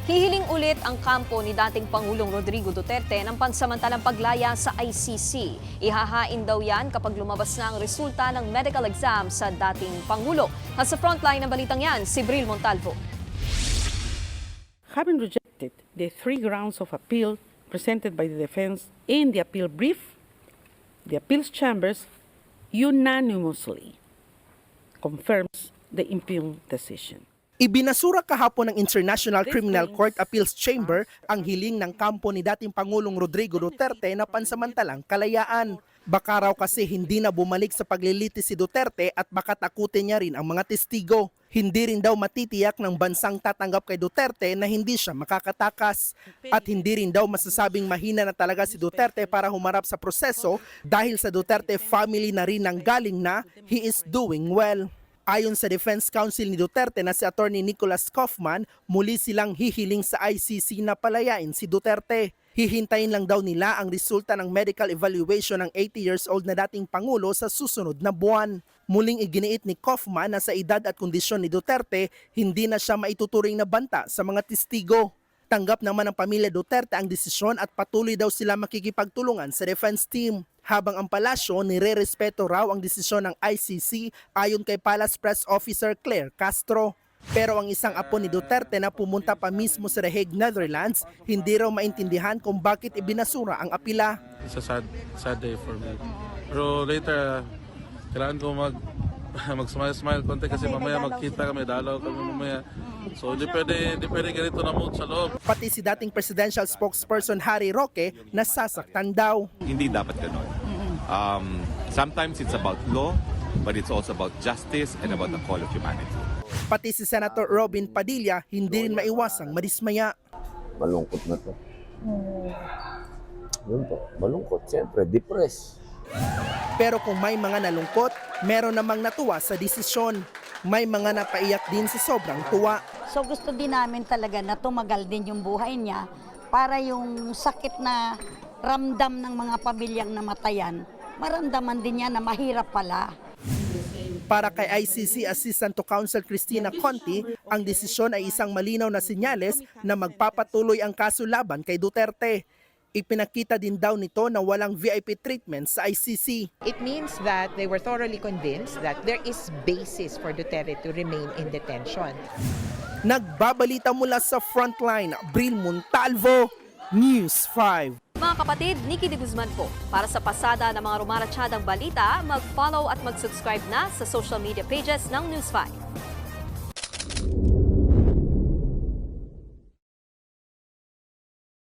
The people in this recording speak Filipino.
Hihiling ulit ang kampo ni dating Pangulong Rodrigo Duterte ng pansamantalang paglaya sa ICC. Ihahain daw yan kapag lumabas na ang resulta ng medical exam sa dating Pangulo. Nasa frontline ng balitang yan, si Bril Montalvo. Having rejected the 3 grounds of appeal presented by the defense in the appeal brief, the appeals chambers unanimously confirms the impugned decision. Ibinasura kahapon ng International Criminal Court Appeals Chamber ang hiling ng kampo ni dating Pangulong Rodrigo Duterte na pansamantalang kalayaan. Baka raw kasi hindi na bumalik sa paglilitis si Duterte at baka takutin niya rin ang mga testigo. Hindi rin daw matitiyak ng bansang tatanggap kay Duterte na hindi siya makakatakas. At hindi rin daw masasabing mahina na talaga si Duterte para humarap sa proseso dahil sa Duterte family na rin nanggaling na he is doing well. Ayon sa Defense Counsel ni Duterte na si Attorney Nicholas Kaufman, muli silang hihiling sa ICC na palayain si Duterte. Hihintayin lang daw nila ang resulta ng medical evaluation ng 80 years old na dating Pangulo sa susunod na buwan. Muling iginiit ni Kaufman na sa edad at kondisyon ni Duterte, hindi na siya maituturing na banta sa mga testigo. Tanggap naman ng pamilya Duterte ang desisyon at patuloy daw sila makikipagtulungan sa defense team. Habang ang palasyo nire-respeto raw ang desisyon ng ICC ayon kay Palace Press Officer Claire Castro. Pero ang isang apo ni Duterte na pumunta pa mismo sa The Hague, Netherlands, hindi raw maintindihan kung bakit ibinasura ang apila. It's a sad day for me. Pero later, kailangan ko mag-smile konti kasi mamaya magkita kami, dalaw kami mamaya. So hindi pwede ganito na mood sa loob. Pati si dating presidential spokesperson Harry Roque nasasaktan daw. Hindi dapat ganon. Sometimes it's about law, but it's also about justice and about the call of humanity. Pati si Senator Robin Padilla hindi rin maiwasang madismaya. Malungkot na to. Yun po, malungkot. Siyempre, depressed. Pero kung may mga nalungkot, meron namang natuwa sa desisyon. May mga napaiyak din sa sobrang tuwa. So gusto din namin talaga na tumagal din yung buhay niya para yung sakit na ramdam ng mga pamilyang namatayan, maramdaman din niya na mahirap pala. Para kay ICC Assistant to Counsel Cristina Conti, ang desisyon ay isang malinaw na senyales na magpapatuloy ang kaso laban kay Duterte. Ipinakita din daw nito na walang VIP treatment sa ICC. It means that they were thoroughly convinced that there is basis for Duterte to remain in detention. Nagbabalita mula sa Frontline, Bril Montalvo, News 5. Mga kapatid, Nikki de Guzman po. Para sa pasada ng mga rumaratsyadang balita, mag-follow at mag-subscribe na sa social media pages ng News 5.